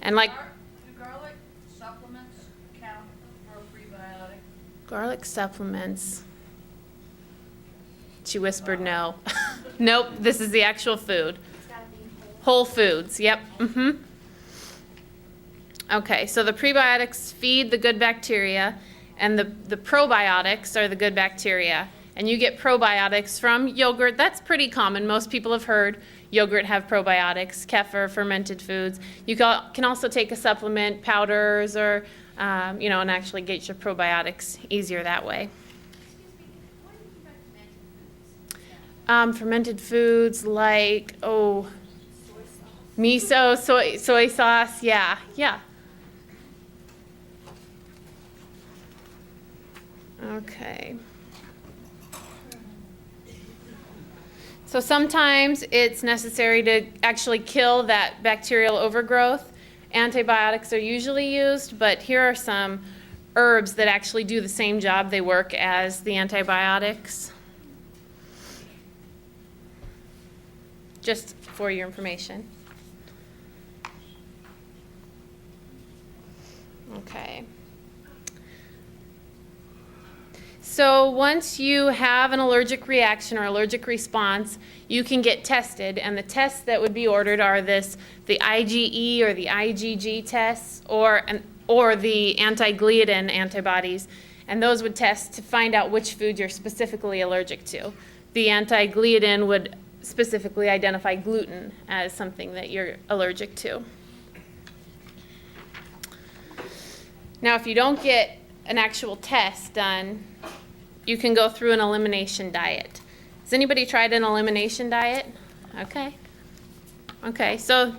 And like Do garlic supplements count for a prebiotic? garlic supplements. She whispered no. Nope, this is the actual food. It's gotta be Whole foods, yep. Okay, so the prebiotics feed the good bacteria, and the probiotics are the good bacteria. And you get probiotics from yogurt. That's pretty common. Most people have heard yogurt have probiotics, kefir, fermented foods. You can also take a supplement, powders, or, and actually get your probiotics easier that way. Excuse me, what do you mean by fermented foods? Fermented foods like, Soy sauce. miso, soy sauce, yeah. Okay. So sometimes it's necessary to actually kill that bacterial overgrowth. Antibiotics are usually used, but here are some herbs that actually do the same job. They work as the antibiotics. Just for your information. Okay. So once you have an allergic reaction or allergic response, you can get tested, and the tests that would be ordered are the IgE or the IgG tests, or the anti-gliadin antibodies, and those would test to find out which food you're specifically allergic to. The anti-gliadin would specifically identify gluten as something that you're allergic to. Now, if you don't get an actual test done, you can go through an elimination diet. Has anybody tried an elimination diet? Okay, so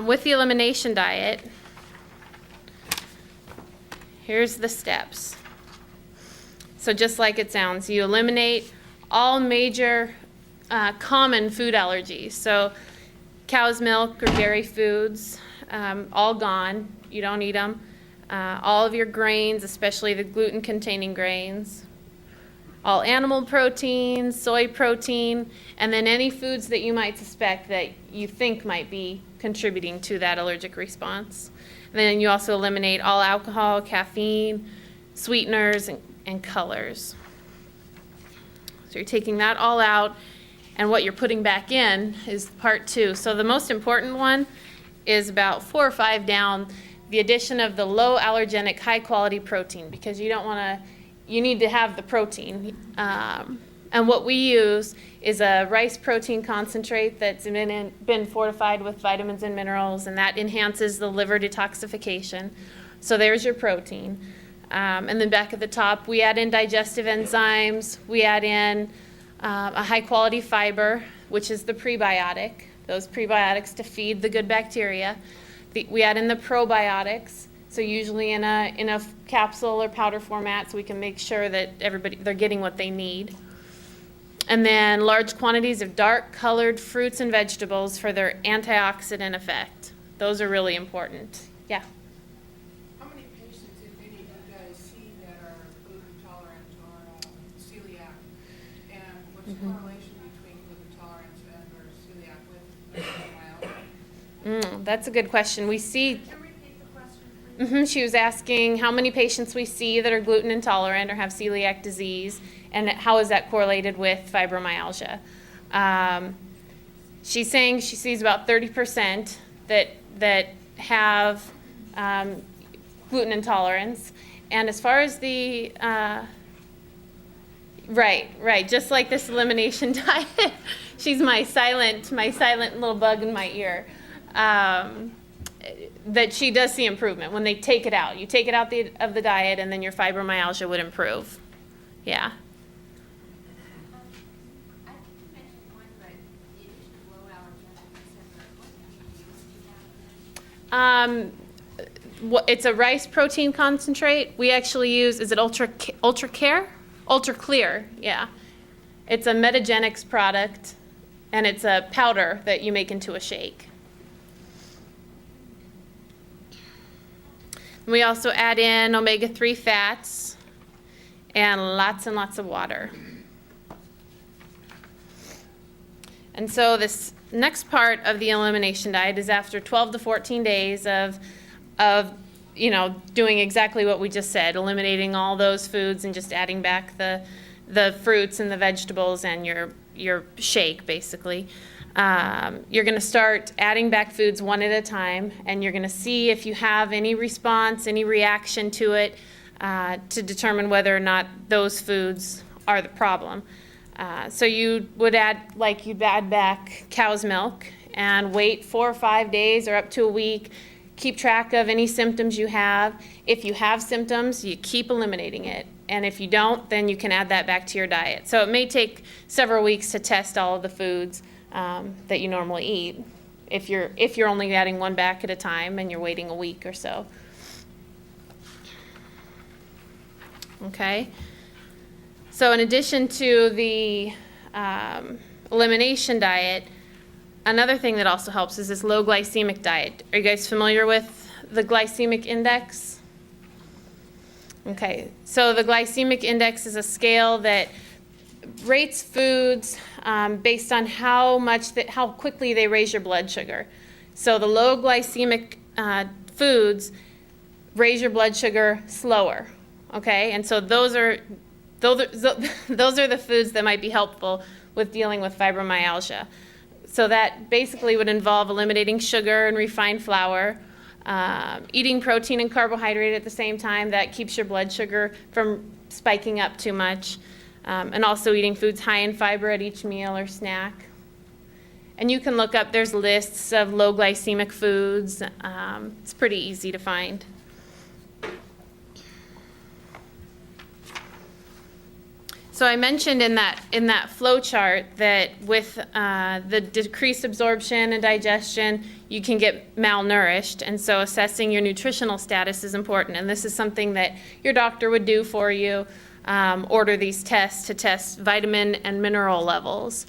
with the elimination diet, here's the steps. So just like it sounds, you eliminate all major common food allergies. So cow's milk or dairy foods, all gone. You don't eat them. All of your grains, especially the gluten-containing grains. All animal proteins, soy protein, and then any foods that you might suspect that you think might be contributing to that allergic response. And then you also eliminate all alcohol, caffeine, sweeteners, and colors. So you're taking that all out, and what you're putting back in is part 2. So the most important one is about 4 or 5 down, the addition of the low allergenic, high quality protein, because you need to have the protein. And what we use is a rice protein concentrate that's been fortified with vitamins and minerals, and that enhances the liver detoxification. So there's your protein. And then back at the top, we add in digestive enzymes. We add in a high quality fiber, which is the prebiotic, those prebiotics to feed the good bacteria. We add in the probiotics, so usually in a capsule or powder format, so we can make sure that they're getting what they need. And then large quantities of dark colored fruits and vegetables for their antioxidant effect. Those are really important. Yeah. How many patients, if any, do you guys see that are gluten intolerant or celiac? And what's the correlation between gluten intolerance and or celiac with fibromyalgia? That's a good question. We see. Can you repeat the question, please? She was asking how many patients we see that are gluten intolerant or have celiac disease, and how is that correlated with fibromyalgia. She's saying she sees about 30% that have gluten intolerance. And as far as the, right, just like this elimination diet, she's my silent little bug in my ear. That she does see improvement when they take it out. You take it out of the diet, and then your fibromyalgia would improve. Yeah. I think you mentioned one, but the addition of low allergenic, et cetera, It's a rice protein concentrate. We actually use, is it Ultra Clear? Yeah. It's a Metagenics product, and it's a powder that you make into a shake. We also add in omega-3 fats and lots of water. And so this next part of the elimination diet is after 12 to 14 days of doing exactly what we just said, eliminating all those foods and just adding back the fruits and the vegetables and your shake, basically. You're going to start adding back foods one at a time, and you're going to see if you have any response, any reaction to it, to determine whether or not those foods are the problem. So you'd add back cow's milk and wait 4 or 5 days or up to a week. Keep track of any symptoms you have. If you have symptoms, you keep eliminating it. And if you don't, then you can add that back to your diet. So it may take several weeks to test all of the foods that you normally eat, if you're only adding one back at a time and you're waiting a week or so. Okay. So in addition to the elimination diet, another thing that also helps is this low glycemic diet. Are you guys familiar with the glycemic index? Okay, so the glycemic index is a scale that rates foods based on how quickly they raise your blood sugar. So the low glycemic foods raise your blood sugar slower. Okay, and so those are the foods that might be helpful with dealing with fibromyalgia. So that basically would involve eliminating sugar and refined flour, eating protein and carbohydrate at the same time. That keeps your blood sugar from spiking up too much, and also eating foods high in fiber at each meal or snack. And you can look up, there's lists of low glycemic foods. It's pretty easy to find. So I mentioned in that flow chart that with the decreased absorption and digestion, you can get malnourished, and so assessing your nutritional status is important. And this is something that your doctor would do for you, order these tests to test vitamin and mineral levels.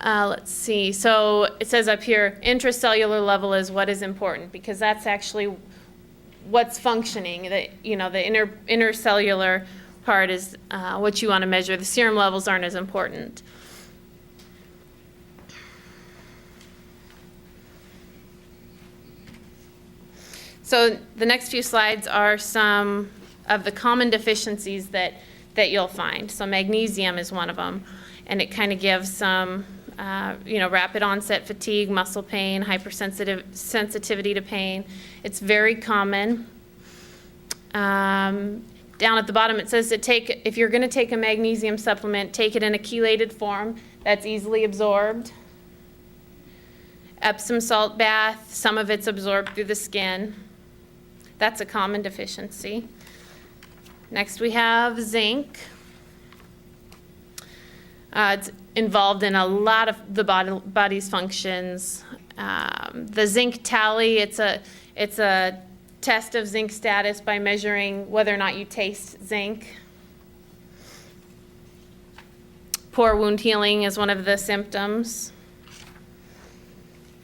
Let's see. So it says up here, intracellular level is what is important, because that's actually what's functioning. The intercellular part is what you want to measure. The serum levels aren't as important. So the next few slides are some of the common deficiencies that you'll find. So magnesium is one of them, and it kind of gives some rapid onset fatigue, muscle pain, sensitivity to pain. It's very common. Down at the bottom it says if you're going to take a magnesium supplement, take it in a chelated form that's easily absorbed. Epsom salt bath, some of it's absorbed through the skin. That's a common deficiency. Next we have zinc. It's involved in a lot of the body's functions. The zinc tally, it's a test of zinc status by measuring whether or not you taste zinc. Poor wound healing is one of the symptoms.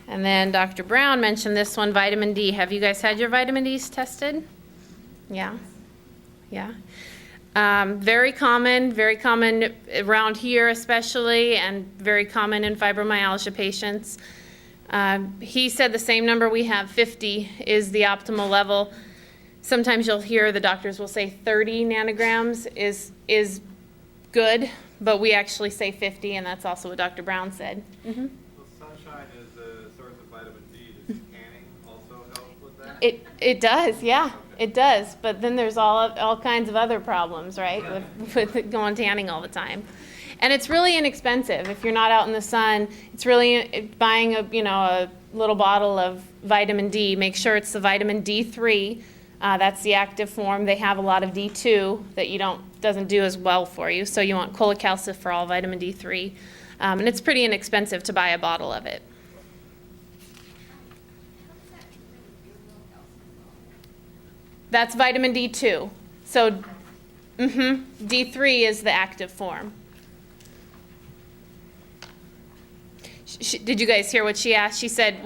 And then Dr. Brown mentioned this one, vitamin D. Have you guys had your vitamin Ds tested? Yeah. Yeah. Very common around here especially, and very common in fibromyalgia patients. He said the same number we have, 50 is the optimal level. Sometimes you'll hear the doctors will say 30 nanograms is good, but we actually say 50, and that's also what Dr. Brown said. Mm-hmm. Well, sunshine is a source of vitamin D. Does tanning also help with that? It does, yeah, it does. But then there's all kinds of other problems, right, with going tanning all the time. And it's really inexpensive. If you're not out in the sun, it's really buying a little bottle of vitamin D. Make sure it's the vitamin D3. That's the active form. They have a lot of D2 that doesn't do as well for you. So you want cholecalciferol, vitamin D3, and it's pretty inexpensive to buy a bottle of it. That's vitamin D2. So D3 is the active form. Did you guys hear what she asked? She said,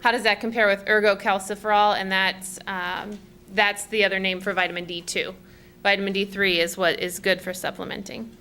how does that compare with ergocalciferol? And that's the other name for vitamin D2. Vitamin D3 is what is good for supplementing.